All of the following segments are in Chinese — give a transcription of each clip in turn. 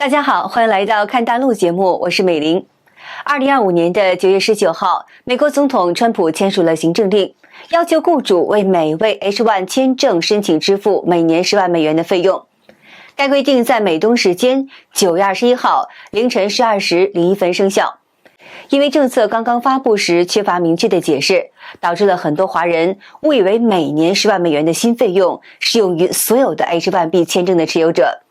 大家好，欢迎来到看大陆节目，我是美玲。2025年的9月19号，美国总统川普签署了行政令，要求雇主为每位 H1 签证申请支付每年10万美元的费用。该规定在美东时间9月21号凌晨12时01分生效。因为政策刚刚发布时缺乏明确的解释，导致了很多华人误以为每年10万美元的新费用适用于所有的 H1B 签证的持有者，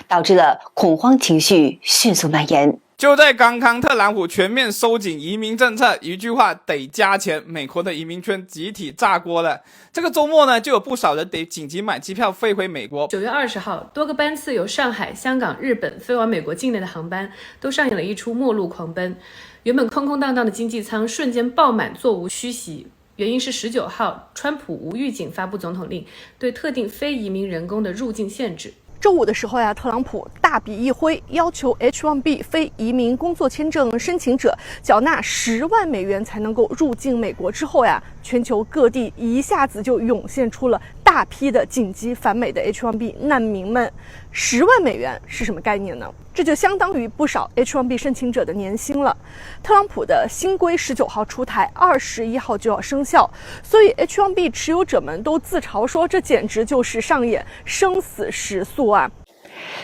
导致了恐慌情绪迅速蔓延。就在刚刚特朗普全面收紧移民政策，一句话得加钱，美国的移民圈集体炸锅了。这个周末呢，就有不少人得紧急买机票飞回美国。9月20号，多个班次由上海、香港、日本飞往美国境内的航班都上演了一出末路狂奔，原本空空荡荡的经济舱瞬间爆满，座无虚席。原因是19号，川普无预警发布总统令，对特定非移民人工的入境限制。周五的时候呀，特朗普大笔一挥，要求 H1B 非移民工作签证申请者缴纳10万美元才能够入境美国。之后呀，全球各地一下子就涌现出了大批的紧急返美的 H1B 难民们。10万美元是什么概念呢？这就相当于不少 H1B 申请者的年薪了。特朗普的新规19号出台，21号就要生效，所以 H1B 持有者们都自嘲说，这简直就是上演生死时速啊！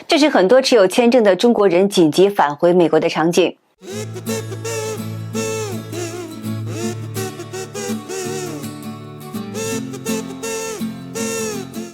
这是很多持有签证的中国人紧急返回美国的场景。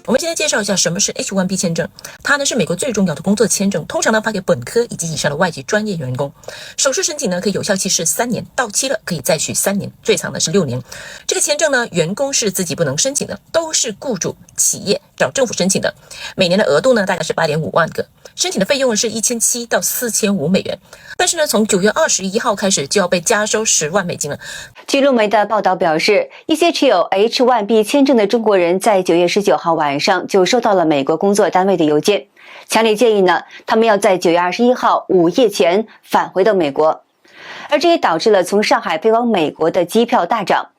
我们现在介绍一下什么是 H1B 签证。它呢是美国最重要的工作签证，通常呢发给本科以及以上的外籍专业员工。首次申请呢可以有效期是3年，到期了可以再续3年，最长呢是6年。这个签证呢员工是自己不能申请的，都是雇主企业找政府申请的。每年的额度呢大概是8.5万个，申请的费用是1700到4500美元。但是呢从9月21号开始就要被加收10万美金了。据路媒的报道表示，一些持有 H1B 签证的中国人在9月19号晚上就收到了美国工作单位的邮件，强烈建议呢他们要在9月21号午夜前返回到美国，而这也导致了从上海飞往美国的机票大涨。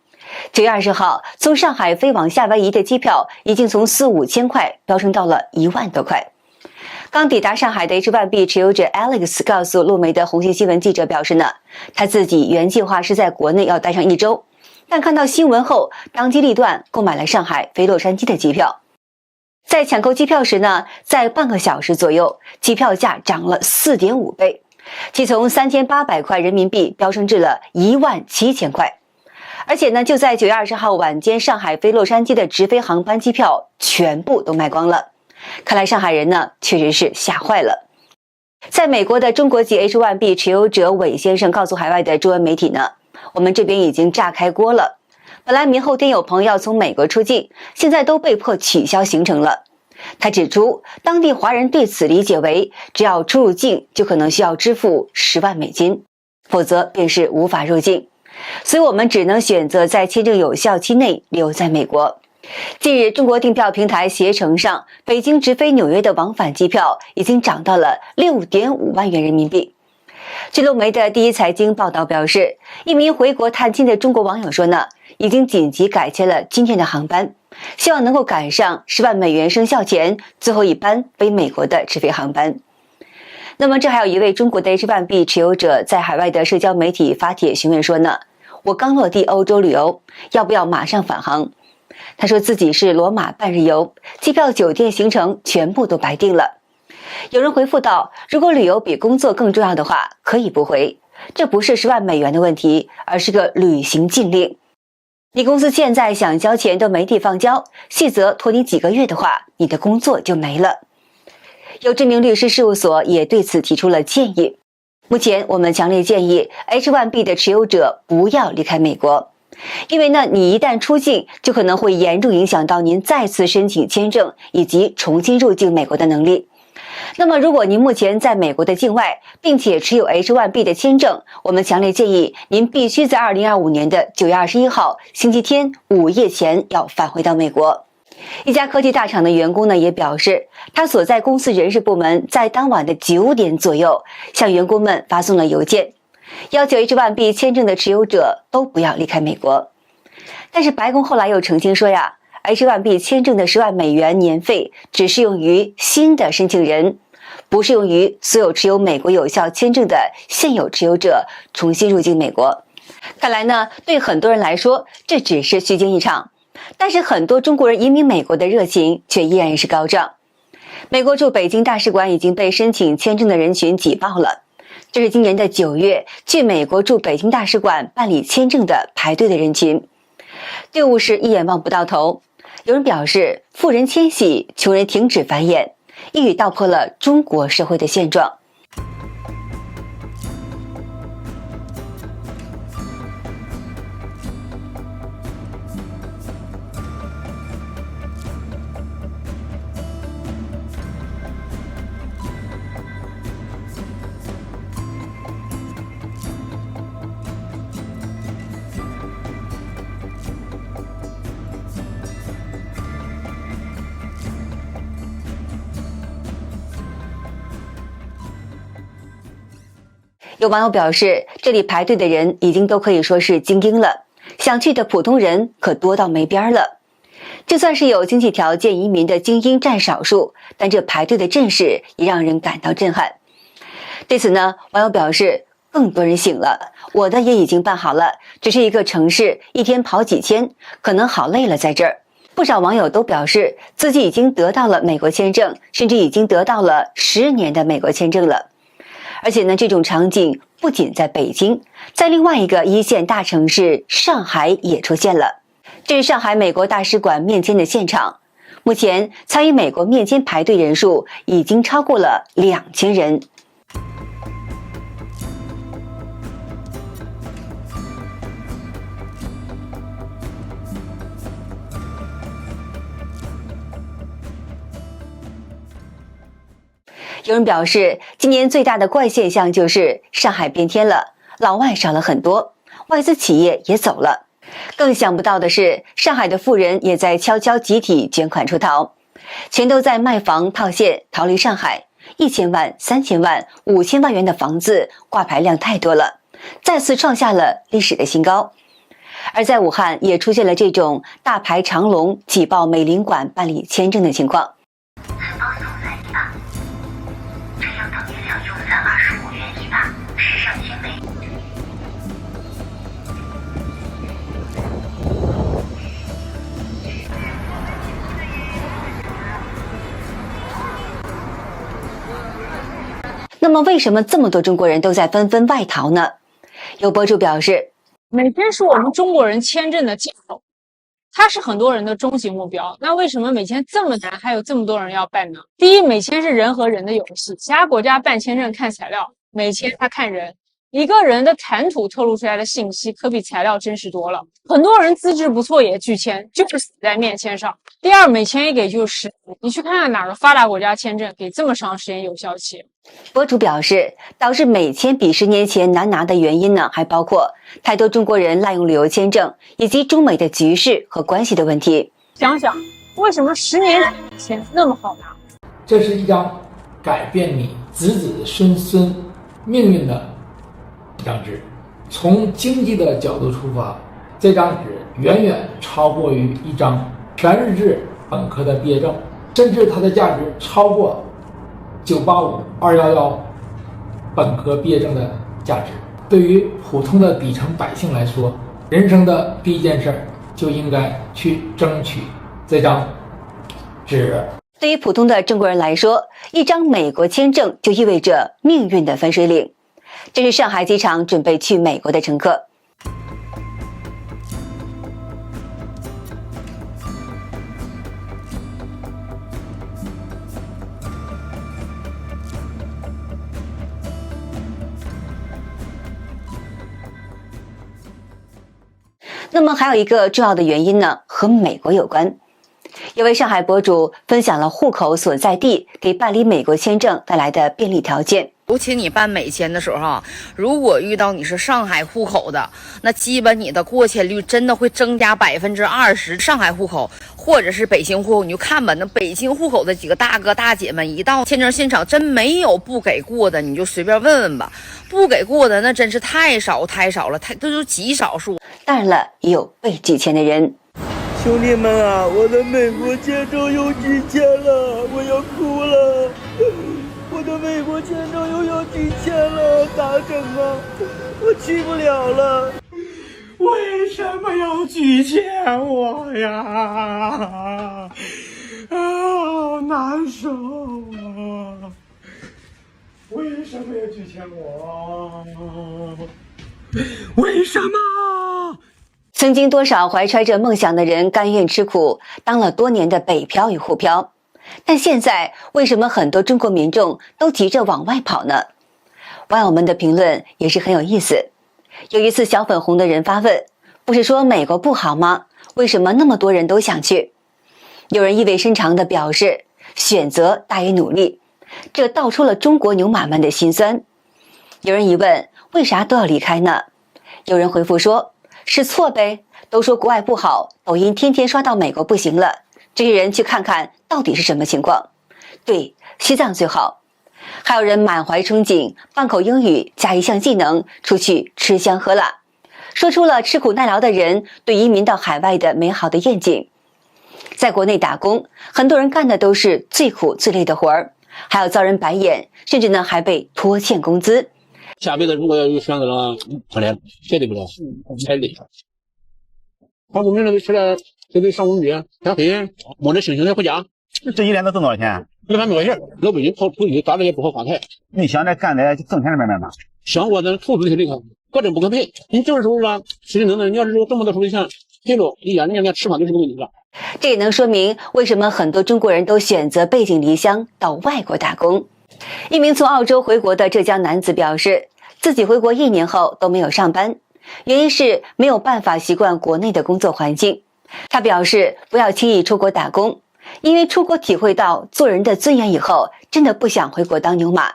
9月20号从上海飞往夏威夷的机票已经从4-5千块飙升到了1万多块。刚抵达上海的 H1B 持有者 Alex 告诉路媒的红星新闻记者表示呢，他自己原计划是在国内要待上1周，但看到新闻后当机立断购买了上海飞洛杉矶的机票。在抢购机票时呢，在半个小时左右，机票价涨了4.5倍，即从3800块人民币飙升至了17000块。而且呢，就在9月20号晚间，上海飞洛杉矶的直飞航班机票全部都卖光了。看来上海人呢确实是吓坏了。在美国的中国籍 H1B 持有者韦先生告诉海外的中文媒体呢，我们这边已经炸开锅了。本来明后天有朋友要从美国出境，现在都被迫取消行程了。他指出，当地华人对此理解为，只要出入境就可能需要支付10万美金，否则便是无法入境。所以我们只能选择在签证有效期内留在美国。近日，中国订票平台携程上北京直飞纽约的往返机票已经涨到了6.5万元人民币。据路媒的第一财经报道表示，一名回国探亲的中国网友说呢，已经紧急改签了今天的航班，希望能够赶上10万美元生效前最后一班飞美国的直飞航班。那么这还有一位中国的 H1B 持有者在海外的社交媒体发帖询问说呢，我刚落地欧洲旅游，要不要马上返航？他说自己是罗马半日游，机票、酒店、行程全部都白订了。有人回复道，如果旅游比工作更重要的话，可以不回，这不是10万美元的问题，而是个旅行禁令。你公司现在想交钱都没地方交，细则拖你几个月的话，你的工作就没了。有知名律师事务所也对此提出了建议。目前我们强烈建议 H1B 的持有者不要离开美国，因为呢，你一旦出境，就可能会严重影响到您再次申请签证以及重新入境美国的能力。那么如果您目前在美国的境外，并且持有 H1B 的签证，我们强烈建议您必须在2025年的9月21号星期天午夜前要返回到美国。一家科技大厂的员工呢也表示，他所在公司人事部门在当晚的9点左右向员工们发送了邮件，要求 H1B 签证的持有者都不要离开美国。但是白宫后来又澄清说呀，H1B 签证的10万美元年费只适用于新的申请人，不适用于所有持有美国有效签证的现有持有者重新入境美国。看来呢，对很多人来说，这只是虚惊一场。但是很多中国人移民美国的热情却依然是高涨。美国驻北京大使馆已经被申请签证的人群挤爆了。这是今年的9月，去美国驻北京大使馆办理签证的排队的人群，队伍是一眼望不到头。有人表示，富人迁徙，穷人停止繁衍，一语道破了中国社会的现状。有网友表示，这里排队的人已经都可以说是精英了，想去的普通人可多到没边了。就算是有经济条件移民的精英占少数，但这排队的阵势也让人感到震撼。对此呢，网友表示，更多人醒了，我的也已经办好了，只是一个城市，一天跑几千，可能好累了在这儿。不少网友都表示，自己已经得到了美国签证，甚至已经得到了10年的美国签证了。而且呢，这种场景不仅在北京，在另外一个一线大城市上海也出现了。这是上海美国大使馆面签的现场，目前参与美国面签排队人数已经超过了2000人。有人表示，今年最大的怪现象就是上海变天了，老外少了很多，外资企业也走了。更想不到的是，上海的富人也在悄悄集体捐款出逃，全都在卖房套现逃离上海。1000万、3000万、5000万元的房子挂牌量太多了，再次创下了历史的新高。而在武汉也出现了这种大排长龙挤爆美领馆办理签证的情况。25元一把，时尚鲜美。那么为什么这么多中国人都在纷纷外逃呢？有博主表示，美签是我们中国人签证的借口，它是很多人的终极目标。那为什么美签这么难，还有这么多人要办呢？第一，美签是人和人的游戏，其他国家办签证看材料，美签它看人。一个人的谈吐透露出来的信息可比材料真实多了。很多人资质不错也拒签，就是死在面签上。第二，美签一给就是10年，你去看看哪个发达国家签证给这么长时间有效期。博主表示，导致美签比10年前难拿的原因呢，还包括太多中国人滥用旅游签证，以及中美的局势和关系的问题。想想，为什么10年前那么好拿？这是一张改变你子子孙孙命运的一张纸。从经济的角度出发，这张纸远远超过于一张全日制本科的毕业证，甚至它的价值超过985、211本科毕业证的价值。对于普通的底层百姓来说，人生的第一件事就应该去争取这张纸。对于普通的中国人来说，一张美国签证就意味着命运的分水岭。这是上海机场准备去美国的乘客。那么还有一个重要的原因呢，和美国有关。有位上海博主分享了户口所在地给办理美国签证带来的便利条件。尤其你办美签的时候，如果遇到你是上海户口的，那基本你的过签率真的会增加20%。上海户口或者是北京户口，你就看吧，那北京户口的几个大哥大姐们一到签证现场，真没有不给过的，你就随便问问吧。不给过的那真是太少了，这都极少数。当然了，也有被拒签的人。兄弟们啊，我的美国签证又拒签了，我要哭了。我我的美国签证又要提前了，咋整啊？我去不了了。为什么要拒签我呀？好难受啊！为什么要拒签我？为什么？曾经多少怀揣着梦想的人甘愿吃苦，当了多年的北漂与沪漂，但现在为什么很多中国民众都急着往外跑呢？网友们的评论也是很有意思。有一次小粉红的人发问，不是说美国不好吗？为什么那么多人都想去？有人意味深长地表示，选择大于努力，这道出了中国牛马们的心酸。有人疑问，为啥都要离开呢？有人回复说，是错呗，都说国外不好，抖音天天刷到美国不行了，这些人去看看到底是什么情况。对，西藏最好。还有人满怀憧憬，半口英语加一项技能，出去吃香喝辣，说出了吃苦耐劳的人对移民到海外的美好的愿景。在国内打工，很多人干的都是最苦最累的活儿，还要遭人白眼，甚至呢还被拖欠工资。下辈子如果要有选择了，可怜绝对不了，太累。好不容易起来就得上工地，天黑摸着星星才回家。这一年能挣多少钱？200多块钱，老百姓跑出去咋着也不好发财。你想着干的挣钱的买卖吗？想过咱投资去这个，保证不可赔。你这个时候吧，实实能，你要是有这么多手里钱赔了，你家人家吃饭就是个问题了。这也能说明为什么很多中国人都选择背井离乡到外国打工。一名从澳洲回国的浙江男子表示，自己回国1年后都没有上班，原因是没有办法习惯国内的工作环境。他表示不要轻易出国打工，因为出国体会到做人的尊严以后，真的不想回国当牛马，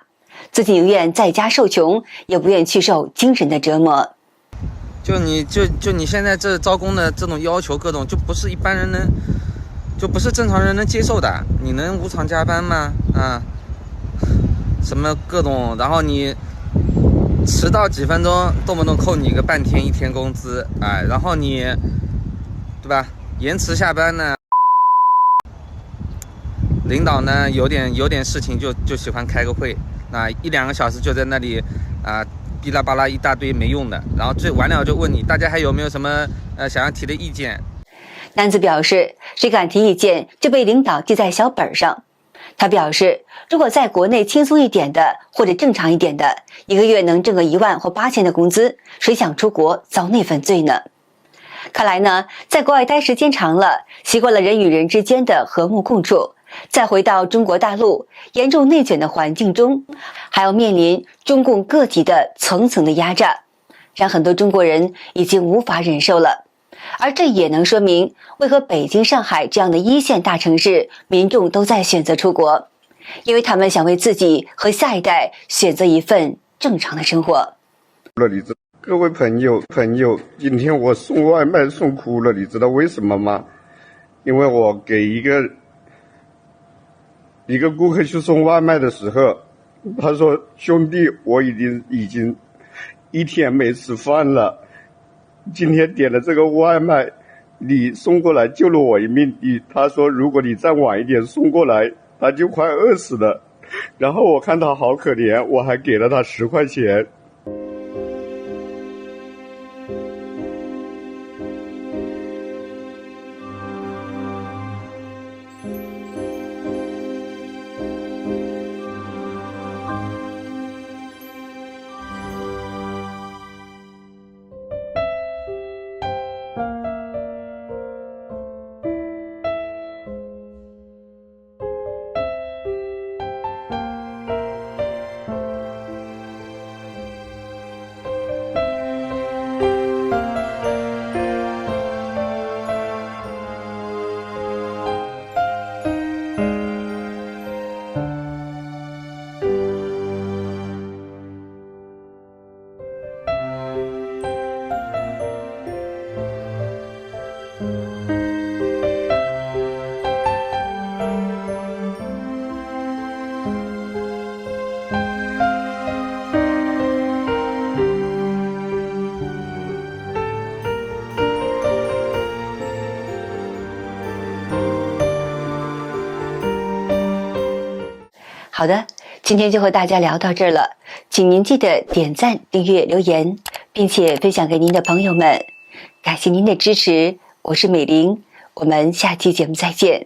自己宁愿在家受穷，也不愿去受精神的折磨。就你现在这招工的这种要求，各种就不是一般人能，就不是正常人能接受的。你能无偿加班吗？啊，什么各种，然后你迟到几分钟，动不动扣你个半天1天工资，哎，然后你，对吧？延迟下班呢，领导呢有点事情就喜欢开个会，啊，1、2个小时就在那里啊。哔啦吧啦一大堆没用的，然后最完了就问你大家还有没有什么想要提的意见。男子表示，谁敢提意见就被领导记在小本上。他表示，如果在国内轻松一点的或者正常一点的，1个月能挣个1万或8000的工资，谁想出国遭那份罪呢？看来呢，在国外待时间长了，习惯了人与人之间的和睦共处，再回到中国大陆严重内卷的环境中，还要面临中共各级的层层的压榨，让很多中国人已经无法忍受了。而这也能说明为何北京、上海这样的1线大城市民众都在选择出国，因为他们想为自己和下一代选择一份正常的生活。各位朋友，今天我送外卖送哭了，你知道为什么吗？因为我给一个顾客去送外卖的时候，他说：“兄弟，我已经1天没吃饭了，今天点了这个外卖，你送过来救了我一命。他说如果你再晚一点送过来，他就快饿死了。”然后我看他好可怜，我还给了他10块钱。好的，今天就和大家聊到这儿了，请您记得点赞、订阅、留言，并且分享给您的朋友们。感谢您的支持，我是美玲，我们下期节目再见。